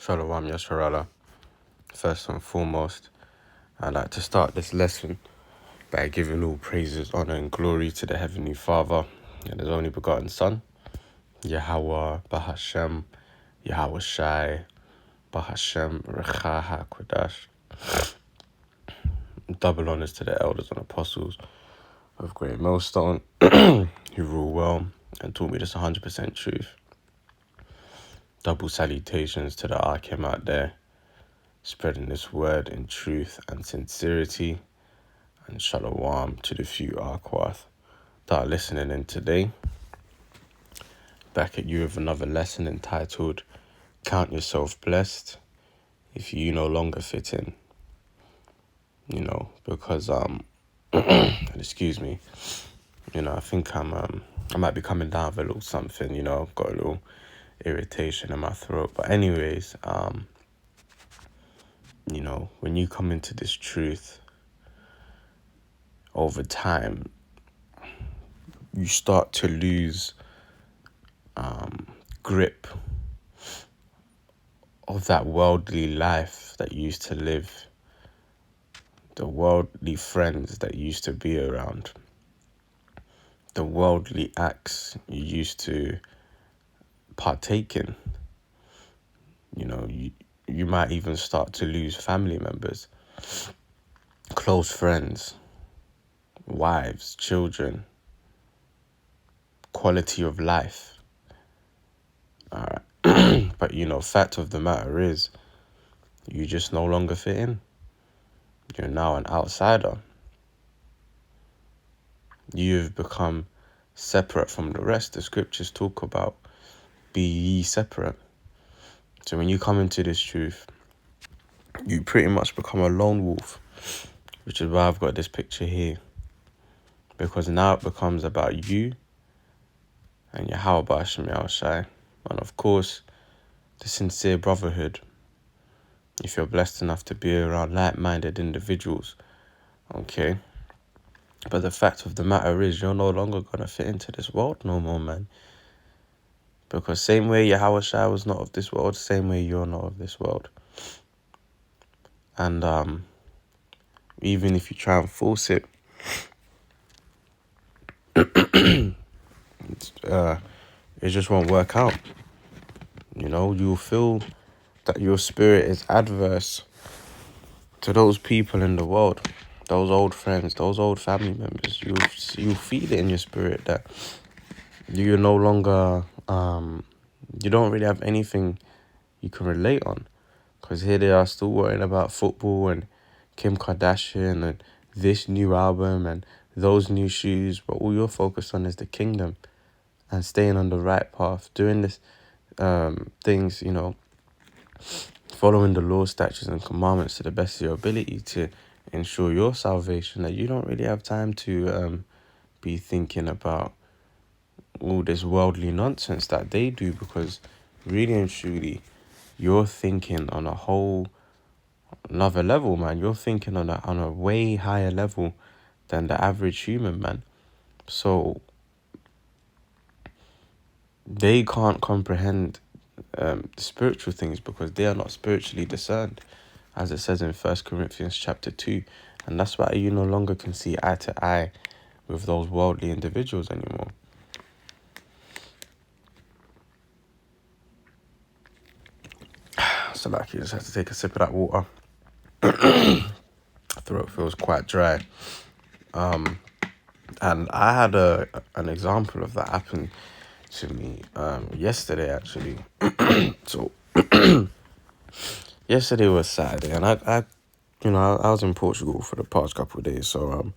Shalom Yasharala. First and foremost, I'd like to start this lesson by giving all praises, honor, and glory to the Heavenly Father and His only begotten Son, Yahweh, Bahashem, Yahweh Shai, Bahashem, Recha HaKodash. Double honors to the elders and apostles of Great Millstone who rule well and taught me this 100% truth. Double salutations to the Akim out there, spreading this word in truth and sincerity, and shalom to the few Arquath that are listening in today. Back at you with another lesson entitled Count Yourself Blessed If You No Longer Fit In. Because excuse me, I think I might be coming down with a little something, I've got a little irritation in my throat. But anyways, when you come into this truth over time, you start to lose grip of that worldly life that you used to live, the worldly friends that you used to be around, the worldly acts you used to partake in. You might even start to lose family members, close friends, wives, children, quality of life. Alright. But fact of the matter is, you just no longer fit in. You're now an outsider. You've become separate from the rest. The scriptures talk about be ye separate. So when you come into this truth, you pretty much become a lone wolf, which is why I've got this picture here. Because now it becomes about you and Yahweh Ba'ashem Yahweh Shai. And of course, the sincere brotherhood, if you're blessed enough to be around like-minded individuals, okay? But the fact of the matter is, you're no longer going to fit into this world no more, man. Because same way Yahweh Shai was not of this world, same way you're not of this world. And even if you try and force it, it just won't work out. You'll feel that your spirit is adverse to those people in the world, those old friends, those old family members. You'll feel it in your spirit that you're no longer, you don't really have anything you can relate on. Because here they are still worrying about football and Kim Kardashian and this new album and those new shoes. But all you're focused on is the kingdom and staying on the right path, doing this things, following the law, statutes and commandments to the best of your ability to ensure your salvation, that you don't really have time to be thinking about all this worldly nonsense that they do, because really and truly, you're thinking on a whole another level, man. You're thinking on a way higher level than the average human, man. So they can't comprehend spiritual things because they are not spiritually discerned, as it says in 1 Corinthians chapter 2. And that's why you no longer can see eye to eye with those worldly individuals anymore. So like you just have to take a sip of that water. Throat feels quite dry. And I had an example of that happen to me yesterday, actually. So yesterday was Saturday, and I was in Portugal for the past couple of days. So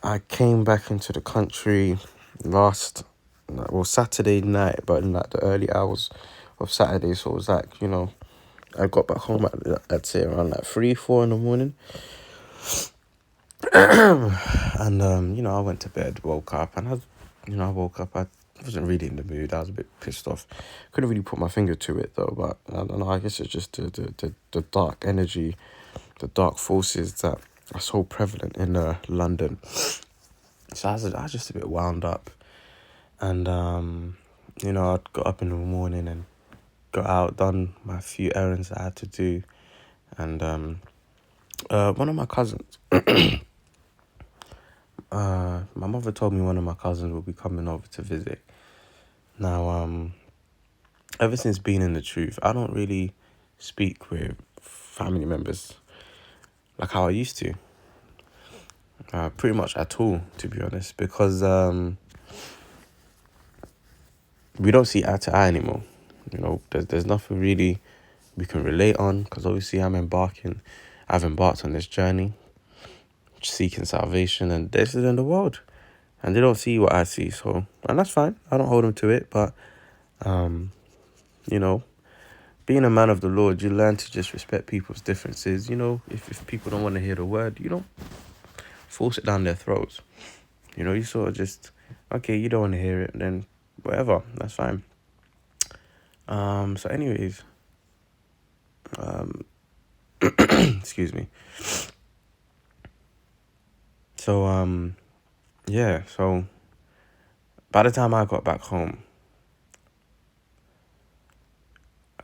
I came back into the country Saturday night, but in like the early hours of Saturday. So it was like, I got back home at, I'd say around like 3-4 in the morning. And I went to bed, woke up, and I woke up, I wasn't really in the mood. I was a bit pissed off. Couldn't really put my finger to it though, but I don't know, I guess it's just the dark energy, the dark forces that are so prevalent in London. So I was just a bit wound up. And I got up in the morning and got out, done my few errands that I had to do, and one of my cousins, my mother told me one of my cousins will be coming over to visit. Now, ever since being in the truth, I don't really speak with family members like how I used to. Pretty much at all, to be honest, because we don't see eye to eye anymore. You know, there's nothing really we can relate on, because obviously I've embarked on this journey, seeking salvation, and this is in the world, and they don't see what I see, so, and that's fine. I don't hold them to it, but you know, being a man of the Lord, you learn to just respect people's differences. You know, if people don't want to hear the word, you don't force it down their throats. You know, you sort of just, okay, you don't want to hear it, then whatever, that's fine. So anyways, excuse me. So, yeah, so by the time I got back home,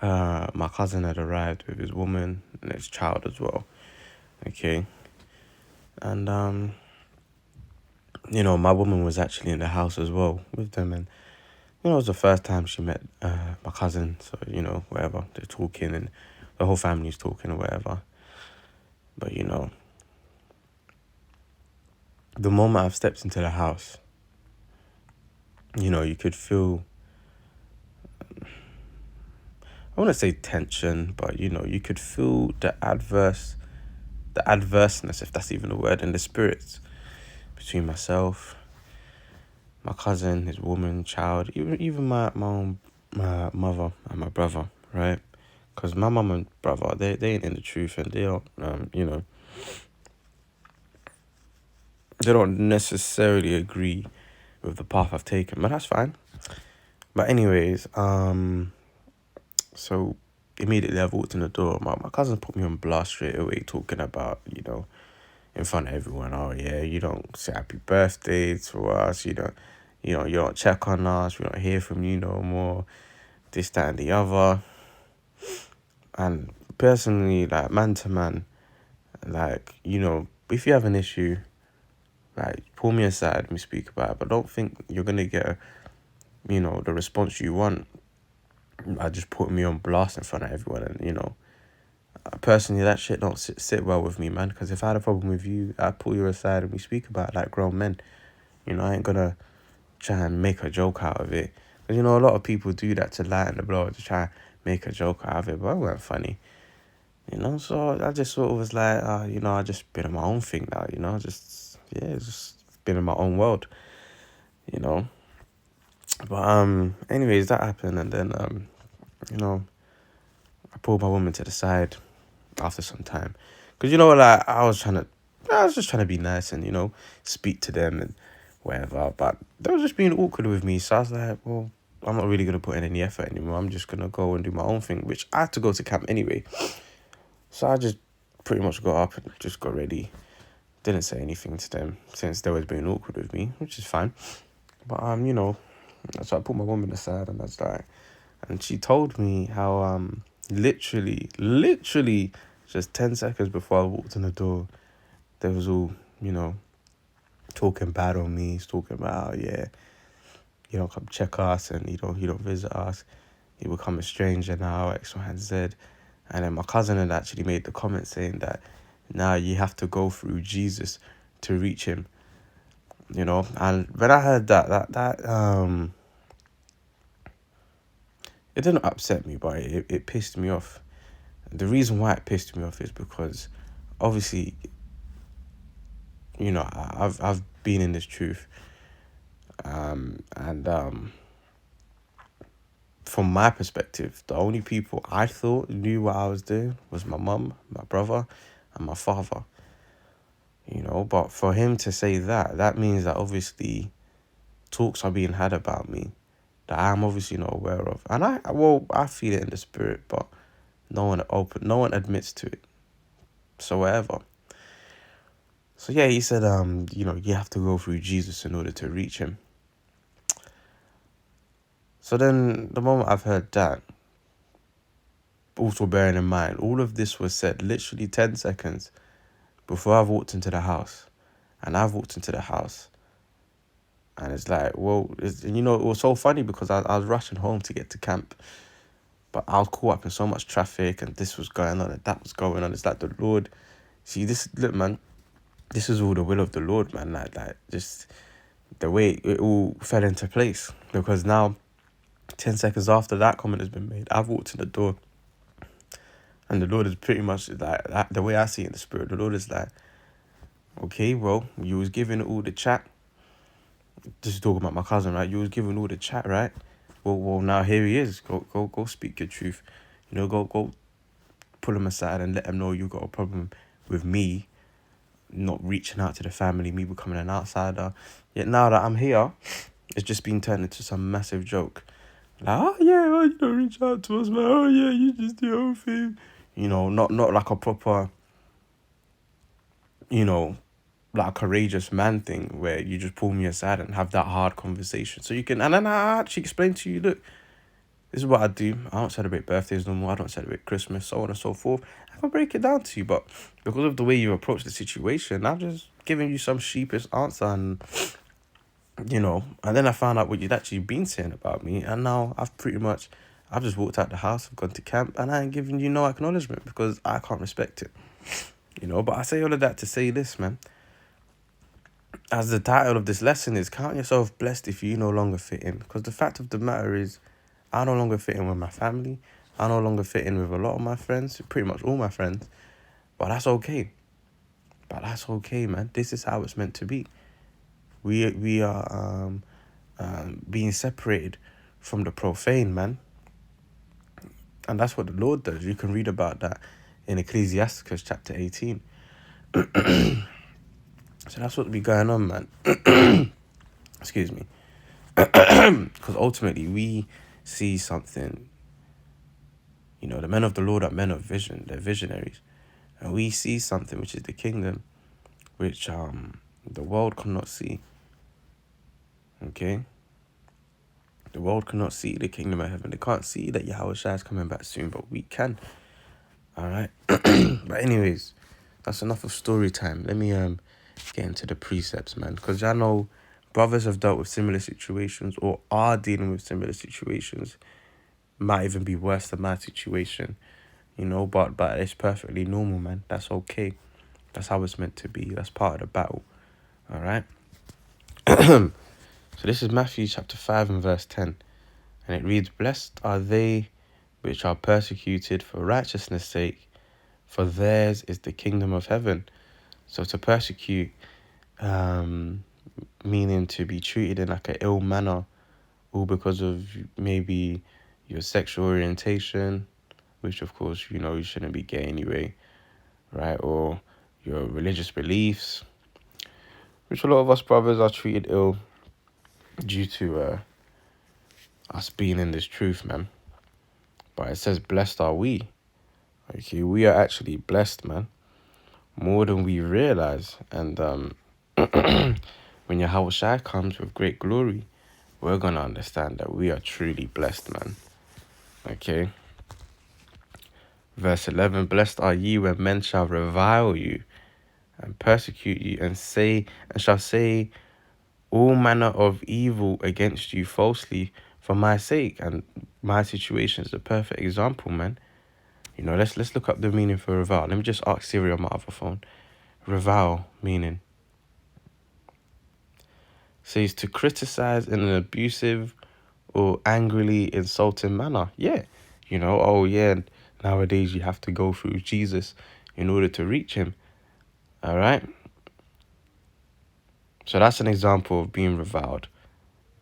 my cousin had arrived with his woman and his child as well. Okay. And, you know, my woman was actually in the house as well with them. And, you know, it was the first time she met my cousin. So, you know, whatever, they're talking and the whole family's talking or whatever. But, you know, the moment I've stepped into the house, you know, you could feel, I want to say tension, but, you know, you could feel the adverseness, if that's even a word, in the spirits between myself, my cousin, his woman, child, even my own my mother and my brother, right? Because my mum and brother, they ain't in the truth, and they don't, you know, they don't necessarily agree with the path I've taken, but that's fine. But anyways, so immediately I've walked in the door. My cousin put me on blast straight away, talking about, you know, in front of everyone, oh yeah, you don't say happy birthday to us, you don't check on us, we don't hear from you no more, this, that, and the other. And personally, like, man to man, like, you know, if you have an issue, like, pull me aside and we speak about it, but don't think you're gonna get, you know, the response you want by just putting me on blast in front of everyone. And, you know, personally, that shit don't sit well with me, man, because if I had a problem with you, I'd pull you aside and we speak about it like grown men. You know, I ain't gonna try and make a joke out of it. Because, you know, a lot of people do that to lighten the blow, to try and make a joke out of it, but it weren't funny. You know, so I just sort of was like, you know, I just been in my own thing now, you know, just been in my own world, you know. But, anyways, that happened, and then, you know, I pulled my woman to the side after some time. Because, you know, like, I was just trying to be nice and, you know, speak to them and whatever, but they were just being awkward with me, so I was like, well, I'm not really going to put in any effort anymore. I'm just going to go and do my own thing, which I had to go to camp anyway. So I just pretty much got up and just got ready. Didn't say anything to them since they was being awkward with me, which is fine. But, you know, so I put my woman aside and that's like, and she told me how, literally, just 10 seconds before I walked in the door, they was all, you know, talking bad on me. He's talking about, oh, yeah, you don't come check us and you don't visit us. You become a stranger now, X, Y, and Z. And then my cousin had actually made the comment saying that now you have to go through Jesus to reach him. You know, and when I heard that it didn't upset me, but it pissed me off. The reason why it pissed me off is because obviously, you know, I've been in this truth, and from my perspective, the only people I thought knew what I was doing was my mum, my brother, and my father. You know, but for him to say that means that obviously talks are being had about me that I'm obviously not aware of, and I feel it in the spirit, but no one admits to it. So whatever. So yeah, he said, you know, you have to go through Jesus in order to reach him. So then the moment I've heard that, also bearing in mind, all of this was said literally 10 seconds before I've walked into the house. And I've walked into the house. And it's like, well, it was so funny because I was rushing home to get to camp. But I was caught up in so much traffic and this was going on and that was going on. It's like the Lord, see, look, man, this is all the will of the Lord, man. Like just the way it all fell into place. Because now, 10 seconds after that comment has been made, I've walked in the door. And the Lord is pretty much like, the way I see it in the spirit, the Lord is like, okay, bro, you was giving all the chat. This is talking about my cousin, right? You was giving all the chat, right? Well, now here he is. Go speak your truth. Go pull him aside and let him know you got a problem with me not reaching out to the family, me becoming an outsider. Yet now that I'm here, it's just been turned into some massive joke. Like, oh yeah, well, you don't reach out to us, man. Oh yeah, you just do your own thing. Not like a proper, like a courageous man thing where you just pull me aside and have that hard conversation. So you can, and then I actually explain to you, look, this is what I do. I don't celebrate birthdays no more. I don't celebrate Christmas, so on and so forth. I can break it down to you, but because of the way you approach the situation, I'm just giving you some sheepish answer and, and then I found out what you'd actually been saying about me, and now I've just walked out the house, I've gone to camp, and I ain't giving you no acknowledgement because I can't respect it. But I say all of that to say this, man. As the title of this lesson is, count yourself blessed if you no longer fit in. Because the fact of the matter is, I no longer fit in with my family. I no longer fit in with a lot of my friends, pretty much all my friends. But that's okay. Man. This is how it's meant to be. We are being separated from the profane, man. And that's what the Lord does. You can read about that in Ecclesiasticus chapter 18. So that's what be going on, man. Excuse me. Because ultimately we see something. The men of the Lord are men of vision. They're visionaries. And we see something which is the kingdom, which the world cannot see. Okay? The world cannot see the kingdom of heaven. They can't see that Yahushua is coming back soon, but we can. Alright? But anyways, that's enough of story time. Let me get into the precepts, man. Because I know brothers have dealt with similar situations or are dealing with similar situations. Might even be worse than my situation. But it's perfectly normal, man. That's okay. That's how it's meant to be. That's part of the battle. All right? So this is Matthew chapter 5 and verse 10. And it reads, blessed are they which are persecuted for righteousness' sake, for theirs is the kingdom of heaven. So to persecute, meaning to be treated in like an ill manner, all because of maybe your sexual orientation, which of course, you shouldn't be gay anyway, right? Or your religious beliefs, which a lot of us brothers are treated ill due to us being in this truth, man. But it says, blessed are we. Okay, we are actually blessed, man. More than we realize. And when Yahushua comes with great glory, we're going to understand that we are truly blessed, man. Okay. Verse 11, blessed are ye when men shall revile you and persecute you and shall say all manner of evil against you falsely for my sake. And my situation is a perfect example, man. Let's look up the meaning for revile. Let me just ask Siri on my other phone. Revile meaning says to criticize in an abusive or angrily insulting manner. Yeah. Oh yeah, nowadays you have to go through Jesus in order to reach him. All right. So that's an example of being reviled,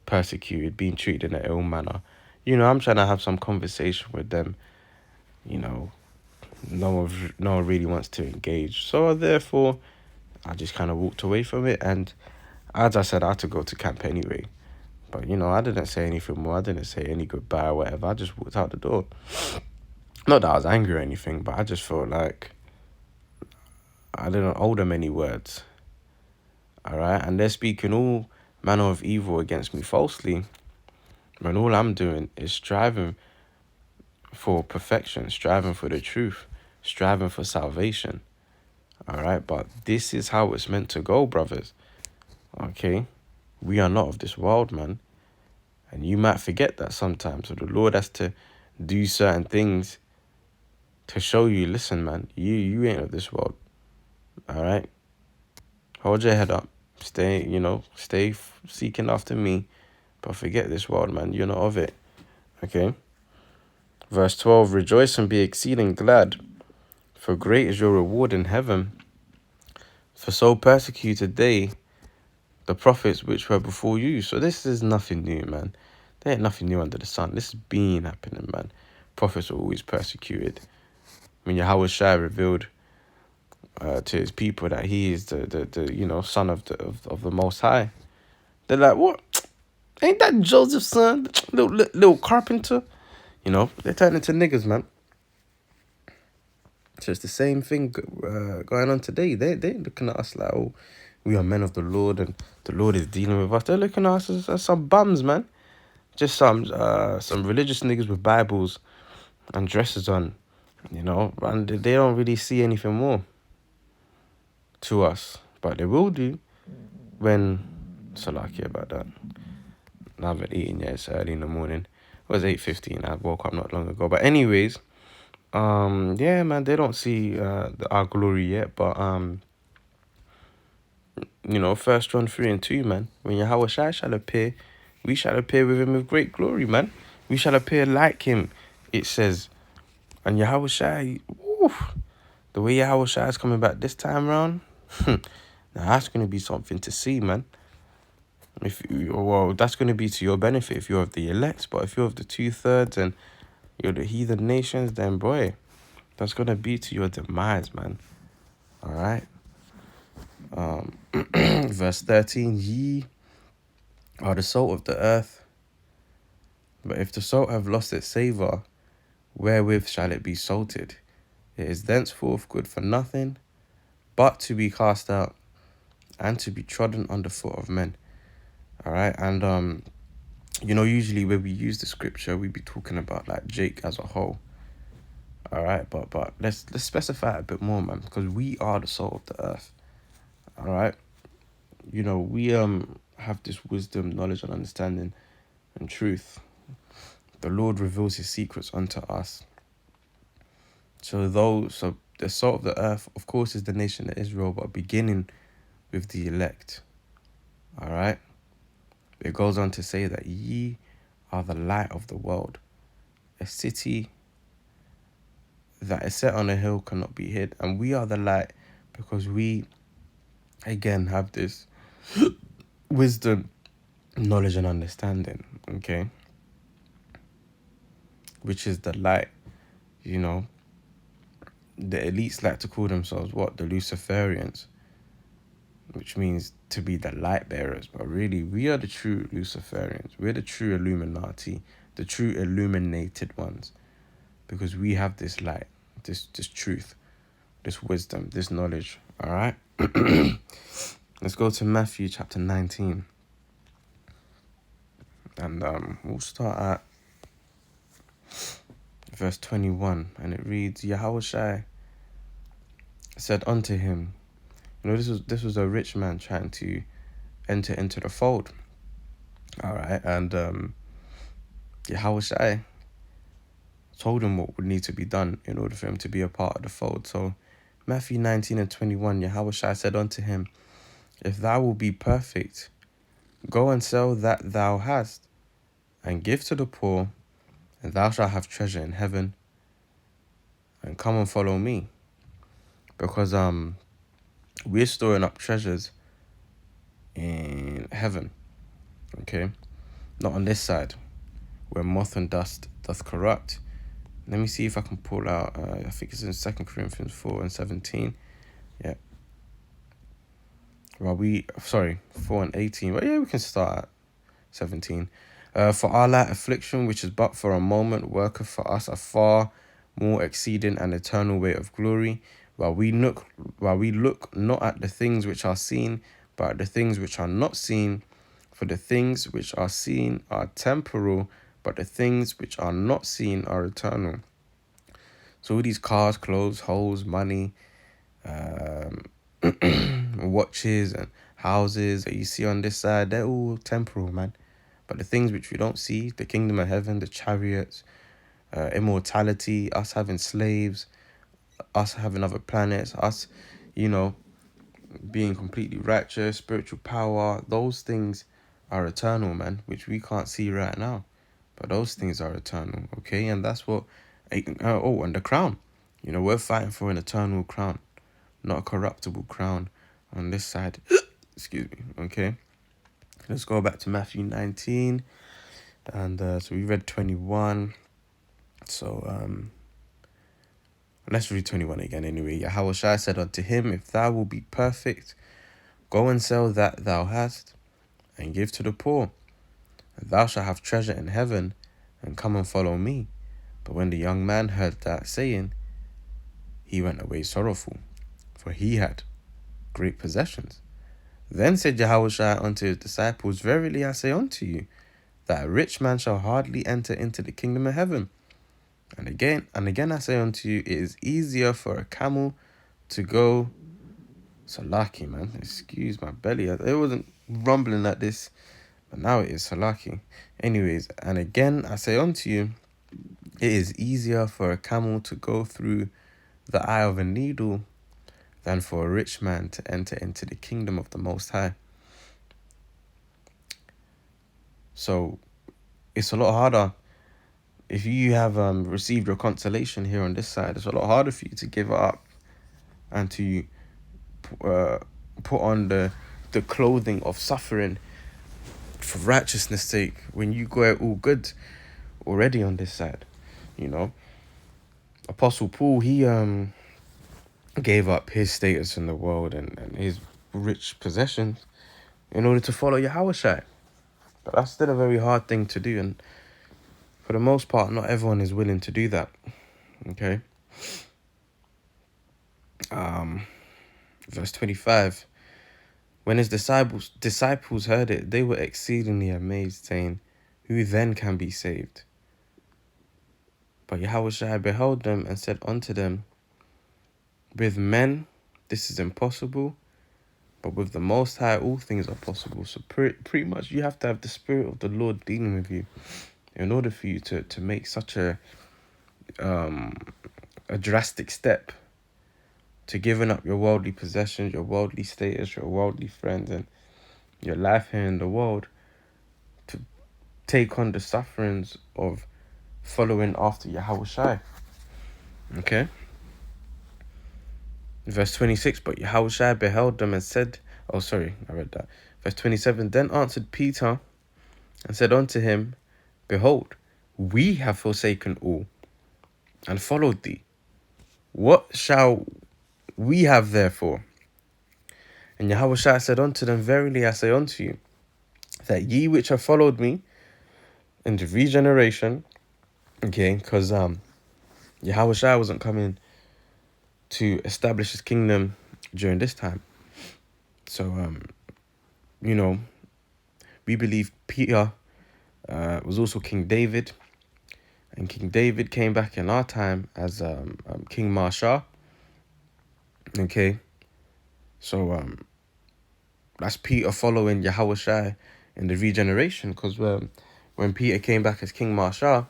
persecuted, being treated in an ill manner. I'm trying to have some conversation with them. No one really wants to engage. So therefore, I just kind of walked away from it. And as I said, I had to go to camp anyway. But, I didn't say anything more. I didn't say any goodbye or whatever. I just walked out the door. Not that I was angry or anything, but I just felt like I didn't owe them any words. All right? And they're speaking all manner of evil against me falsely, when all I'm doing is striving for perfection, striving for the truth, striving for salvation. All right, but this is how it's meant to go, brothers. Okay, we are not of this world, man. And you might forget that sometimes. So the Lord has to do certain things to show you, listen, man, you ain't of this world. All right, hold your head up. Stay, seeking after me, but forget this world, man. You're not of it. Okay. Verse 12, rejoice and be exceeding glad, for great is your reward in heaven. For so persecuted they the prophets which were before you. So this is nothing new, man. There ain't nothing new under the sun. This has been happening, man. Prophets were always persecuted. When Yahweh Shai revealed to his people that he is the son of the Most High, they're like, what? Ain't that Joseph's son, little carpenter? They turn into niggas, man. So it's the same thing going on today. They looking at us like, oh, we are men of the Lord and the Lord is dealing with us. They're looking at us as some bums, man. Just some religious niggas with Bibles and dresses on, and they don't really see anything more to us. But they will do when, Salaki about that. I haven't eaten yet, it's early in the morning. It was 8:15, I woke up not long ago. But anyways, yeah, man, they don't see our glory yet, but 1 John 3:2, man, when Yahweh Shai shall appear, we shall appear with him with great glory, man. We shall appear like him, it says. And Yahweh Shai, the way Yahweh Shai is coming back this time around, now that's going to be something to see, man. That's going to be to your benefit if you're of the elect, but if you're of the 2/3 and you're the heathen nations, then boy, that's going to be to your demise, man. All right. Verse 13, ye are the salt of the earth, but if the salt have lost its savour, wherewith shall it be salted? It is thenceforth good for nothing, but to be cast out and to be trodden under foot of men. All right. And, usually when we use the scripture, we be talking about like Jake as a whole. All right. But let's specify it a bit more, man, because we are the salt of the earth. All right. We have this wisdom, knowledge, and understanding and truth. The Lord reveals his secrets unto us. So the salt of the earth, of course, is the nation of Israel, but beginning with the elect. All right. It goes on to say that ye are the light of the world. A city that is set on a hill cannot be hid. And we are the light because we, again, have this wisdom, knowledge, and understanding. Okay. Which is the light, The elites like to call themselves what? The Luciferians. Which means to be the light bearers. But really, we are the true Luciferians. We're the true Illuminati. The true illuminated ones. Because we have this light, this truth, this wisdom, this knowledge. All right? Let's go to Matthew chapter 19. And we'll start at verse 21. And it reads, Yahweh Shai said unto him, this was a rich man trying to enter into the fold. All right? And Yahweh Shai told him what would need to be done in order for him to be a part of the fold. So Matthew 19:21, Yahweh Shai said unto him, if thou wilt be perfect, go and sell that thou hast, and give to the poor, and thou shalt have treasure in heaven, and come and follow me. Because we're storing up treasures in heaven, okay? Not on this side, where moth and dust doth corrupt. Let me see if I can pull out, I think it's in 2 Corinthians 4:17. Yeah. 4:18. Well, yeah, we can start at 17. For our light affliction, which is but for a moment, worketh for us a far more exceeding and eternal weight of glory, while we look not at the things which are seen, but at the things which are not seen. For the things which are seen are temporal, but the things which are not seen are eternal. So all these cars, clothes, holes, money, um, watches and houses that you see on this side, they're all temporal, man. But the things which we don't see, the kingdom of heaven, the chariots, immortality, us having slaves, us having other planets, us, you know, being completely righteous, spiritual power, those things are eternal, man, which we can't see right now. But those things are eternal, okay? And that's what, and the crown. You know, we're fighting for an eternal crown, not a corruptible crown on this side. Excuse me, okay? Let's go back to Matthew 19. And so we read 21. So let's read 21 again anyway. Yahushua said unto him, if thou wilt be perfect, go and sell that thou hast, and give to the poor, and thou shalt have treasure in heaven, and come and follow me. But when the young man heard that saying, he went away sorrowful, for he had great possessions. Then said Yahushua unto his disciples, verily I say unto you, that a rich man shall hardly enter into the kingdom of heaven. And again I say unto you, it is easier for a camel to go... Salaki, man. Excuse my belly. It wasn't rumbling like this, but now it is Salaki. Anyways, and again I say unto you, it is easier for a camel to go through the eye of a needle than for a rich man to enter into the kingdom of the Most High. So it's a lot harder. If you have received your consolation here on this side, it's a lot harder for you to give it up and to put on the clothing of suffering for righteousness' sake when you got all good already on this side. You know, Apostle Paul, he gave up his status in the world and his rich possessions in order to follow Yahushua. But that's still a very hard thing to do, and for the most part, not everyone is willing to do that. Okay. Verse 25. When his disciples heard it, they were exceedingly amazed, saying, who then can be saved? But Yahushua beheld them and said unto them, with men this is impossible, but with the Most High all things are possible. So pretty much you have to have the Spirit of the Lord dealing with you in order for you to make such a drastic step to giving up your worldly possessions, your worldly status, your worldly friends, and your life here in the world to take on the sufferings of following after Yahushua. Okay? Verse 26, but Yahushua beheld them and said, I read that. Verse 27, then answered Peter and said unto him, behold, we have forsaken all and followed thee. What shall we have therefore? And Yahushua said unto them, verily I say unto you, that ye which have followed me in the regeneration, okay, because Yahushua wasn't coming to establish his kingdom during this time. So, you know, we believe Peter was also King David, and King David came back in our time as King Marsha. Okay, so that's Peter following Yahushua in the regeneration, because when Peter came back as King Marsha,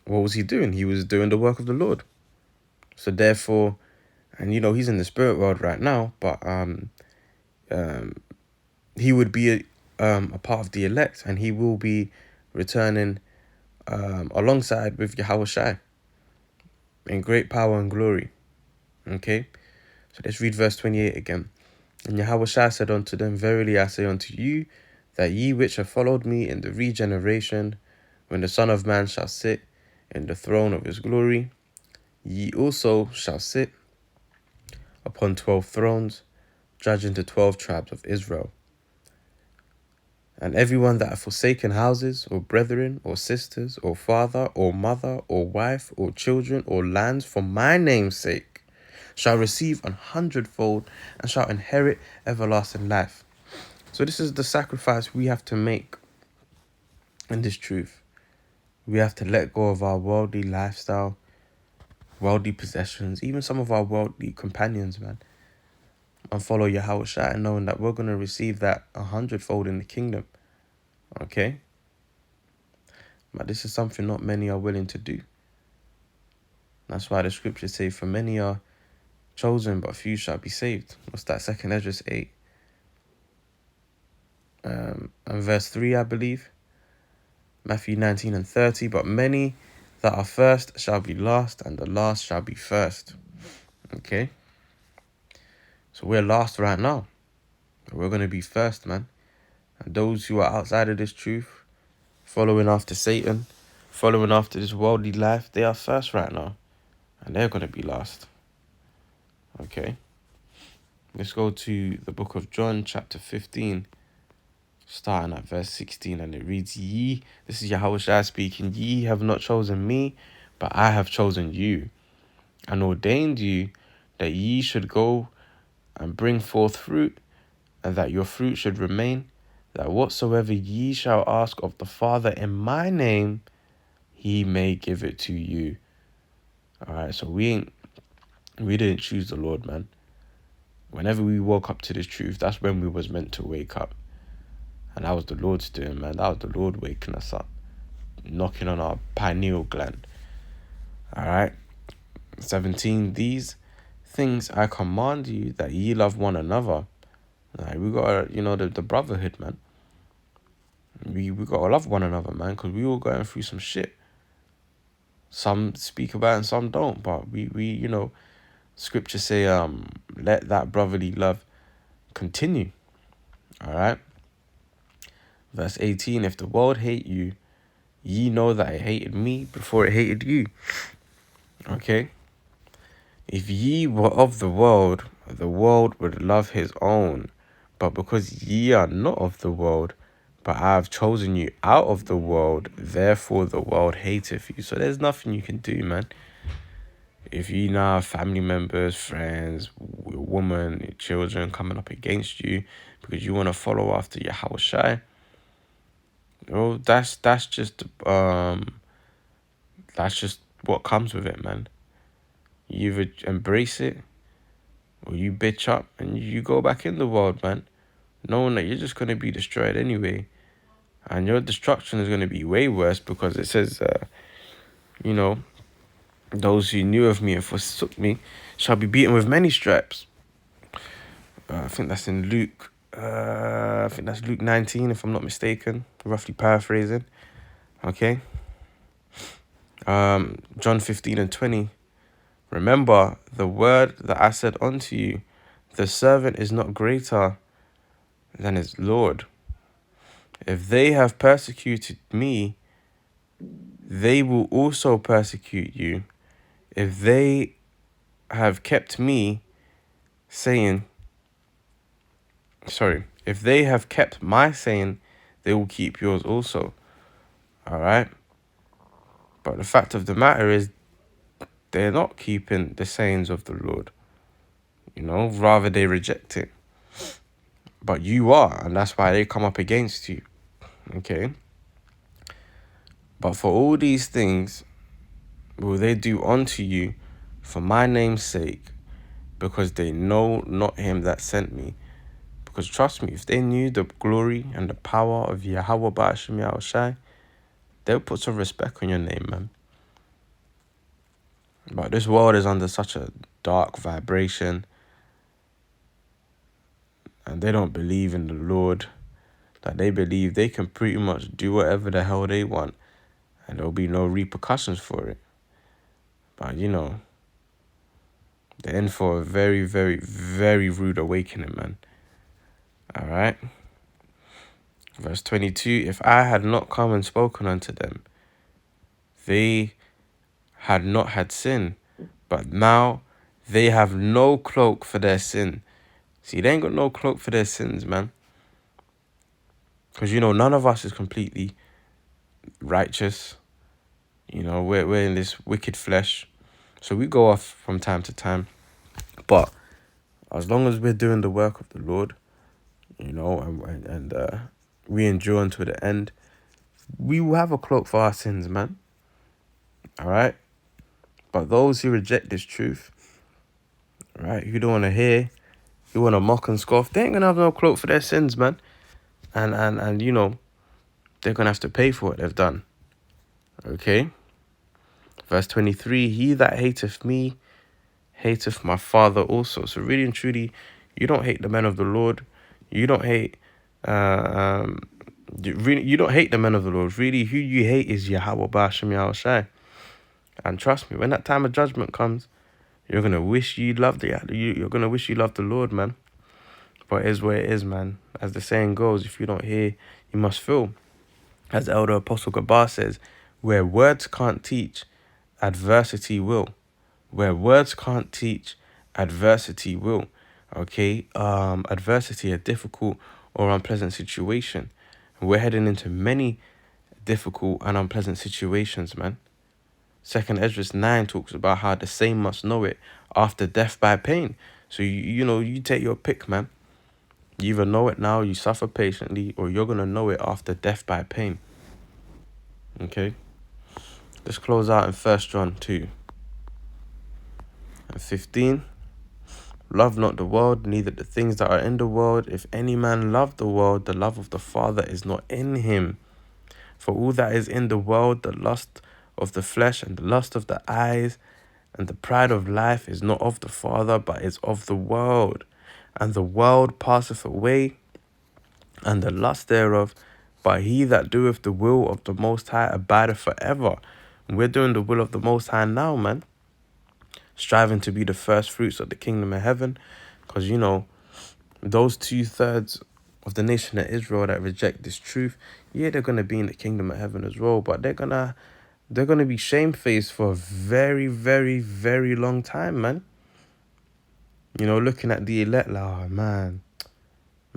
what was he doing? He was doing the work of the Lord. So therefore, and you know, he's in the spirit world right now, but he would be a part of the elect, and he will be returning alongside with Yahushua in great power and glory. Okay, so let's read verse 28 again. And Yahushua said unto them, verily I say unto you, that ye which have followed me in the regeneration, when the Son of Man shall sit in the throne of his glory, ye also shall sit upon 12 thrones, judging the 12 tribes of Israel. And everyone that hath forsaken houses, or brethren, or sisters, or father, or mother, or wife, or children, or lands, for my name's sake, shall receive 100-fold, and shall inherit everlasting life. So this is the sacrifice we have to make in this truth. We have to let go of our worldly lifestyle, worldly possessions, even some of our worldly companions, man, and follow Yahweh Shai, knowing that we're going to receive that 100-fold in the kingdom. Okay? But this is something not many are willing to do. That's why the scriptures say, for many are chosen, but few shall be saved. What's that? 2 Ezra 8. And verse 3, I believe. Matthew 19 and 30. But many that are first shall be last, and the last shall be first. Okay? So we're last right now. We're going to be first, man. And those who are outside of this truth, following after Satan, following after this worldly life, they are first right now. And they're going to be last. Okay? Let's go to the book of John, chapter 15, starting at verse 16. And it reads, Ye, this is Yahweh Shai speaking, ye have not chosen me, but I have chosen you, and ordained you that ye should go and bring forth fruit, and that your fruit should remain, that whatsoever ye shall ask of the Father in my name, he may give it to you. All right, so we didn't choose the Lord, man. Whenever we woke up to this truth, that's when we was meant to wake up. And that was the Lord's doing, man. That was the Lord waking us up, knocking on our pineal gland. All right. 17, these things I command you, that ye love one another. Like, we got to, the brotherhood, man. We got to love one another, man, because we all going through some shit. Some speak about it and some don't. But we scripture say, let that brotherly love continue. All right. Verse 18, if the world hate you, ye know that it hated me before it hated you. Okay. If ye were of the world would love his own. But because ye are not of the world, but I have chosen you out of the world, therefore the world hateth you. So there's nothing you can do, man. If you now have family members, friends, woman, your children coming up against you because you want to follow after Yahweh Shai, that's just what comes with it, man. You either embrace it or you bitch up and you go back in the world, man, knowing that you're just going to be destroyed anyway. And your destruction is going to be way worse because it says, those who knew of me and forsook me shall be beaten with many stripes. I think that's in Luke. I think that's Luke 19, if I'm not mistaken, roughly paraphrasing. Okay. John 15 and 20. Remember the word that I said unto you, the servant is not greater than his Lord. If they have persecuted me, they will also persecute you. If they have kept my saying, they will keep yours also. All right. But the fact of the matter is, they're not keeping the sayings of the Lord. Rather they reject it. But you are, and that's why they come up against you. Okay. But for all these things will they do unto you for my name's sake, because they know not him that sent me. Because trust me, if they knew the glory and the power of Yahweh Ba'ashem Yahweh Shai, they'll put some respect on your name, man. But this world is under such a dark vibration, and they don't believe in the Lord, that they believe they can pretty much do whatever the hell they want, and there'll be no repercussions for it. But, they're in for a very, very, very rude awakening, man. All right. Verse 22, if I had not come and spoken unto them, they had not had sin, but now they have no cloak for their sin. See, they ain't got no cloak for their sins, man. Because, none of us is completely righteous. We're in this wicked flesh. So we go off from time to time. But as long as we're doing the work of the Lord, and we endure until the end, We will have a cloak for our sins, man. All right? But those who reject this truth, right, who don't want to hear, who want to mock and scoff, they ain't going to have no cloak for their sins, man. And you know, they're going to have to pay for what they've done. Okay? Verse 23, he that hateth me, hateth my Father also. So really and truly, you don't hate the men of the Lord. You don't hate, you don't hate the men of the Lord. Really, who you hate is Yahweh Ba'ashem Yahushai. And trust me, when that time of judgment comes, you're gonna wish you loved you're gonna wish you loved the Lord, man. But it is what it is, man. As the saying goes, if you don't hear, you must feel. As the elder Apostle Gabar says, where words can't teach, adversity will. Where words can't teach, adversity will. Okay, adversity, a difficult or unpleasant situation. We're heading into many difficult and unpleasant situations, man. 2nd Esdras 9 talks about how the same must know it after death by pain. So, you know, you take your pick, man. You either know it now, you suffer patiently, or you're going to know it after death by pain. Okay? Let's close out in 1 John 2 and 15. Love not the world, neither the things that are in the world. If any man love the world, the love of the Father is not in him. For all that is in the world, the lust of the flesh and the lust of the eyes and the pride of life is not of the Father, but is of the world. And the world passeth away, and the lust thereof, but he that doeth the will of the Most High abideth forever. And we're doing the will of the Most High now, man. Striving to be the first fruits of the kingdom of heaven. Because, you know, those 2/3 of the nation of Israel that reject this truth, yeah, they're going to be in the kingdom of heaven as well. But they're gonna be shamefaced for a very, very, very long time, man. You know, looking at the elect, like, oh, man,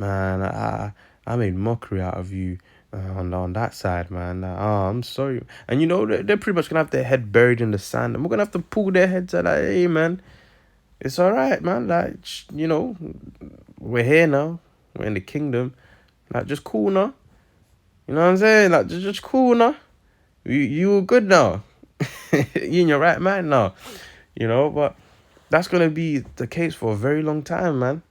I made mockery out of you on that side, man. Oh, I'm sorry. And, you know, they're pretty much going to have their head buried in the sand. And we're going to have to pull their heads out, like, hey, man, it's all right, man. Like, you know, we're here now. We're in the kingdom. Like, just cool now. You know what I'm saying? Like, just cool now. You all good now. You in your right mind now. You know, but that's going to be the case for a very long time, man.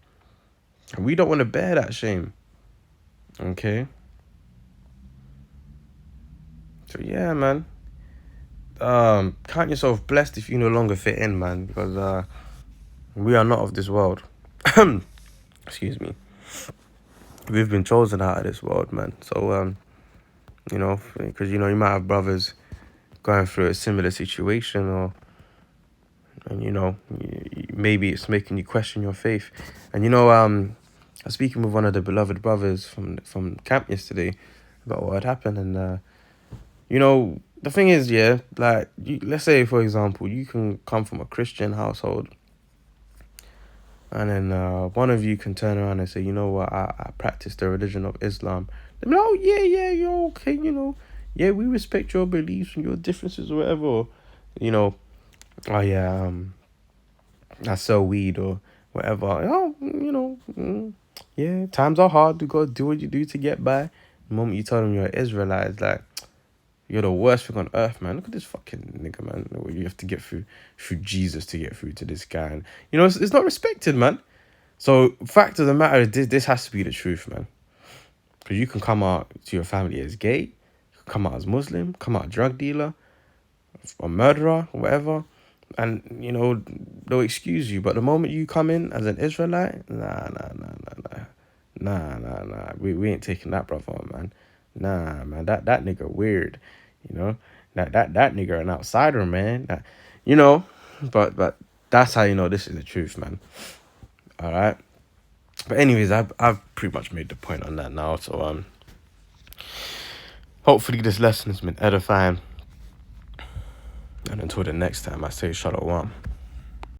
We don't want to bear that shame. Okay? So, yeah, man. Count yourself blessed if you no longer fit in, man. Because we are not of this world. Excuse me. We've been chosen out of this world, man. So, you know, because, you know, you might have brothers going through a similar situation, and you know, maybe it's making you question your faith. And you know, I was speaking with one of the beloved brothers from camp yesterday about what had happened, and you know, the thing is, yeah, like, let's say, for example, you can come from a Christian household, and then one of you can turn around and say, you know what, I practice the religion of Islam. They're like, oh, yeah, you're okay, you know. Yeah, we respect your beliefs and your differences or whatever. Or, you know, oh, yeah, I sell weed or whatever. Oh, you know, yeah, times are hard. You got to do what you do to get by. The moment you tell them you're an Israelite, it's like, you're the worst thing on earth, man. Look at this fucking nigga, man. You have to get through Jesus to get through to this guy. And, you know, it's not respected, man. So, fact of the matter is, this has to be the truth, man. Because you can come out to your family as gay, you can come out as Muslim, come out drug dealer, a murderer, whatever. And, you know, they'll excuse you. But the moment you come in as an Israelite, nah. We ain't taking that brother on, man. Nah, man, that nigga weird, you know. That nigga an outsider, man. You know, but that's how you know this is the truth, man. All right. But anyways, I've pretty much made the point on that now. So hopefully this lesson has been edifying. And until the next time, I say shalom.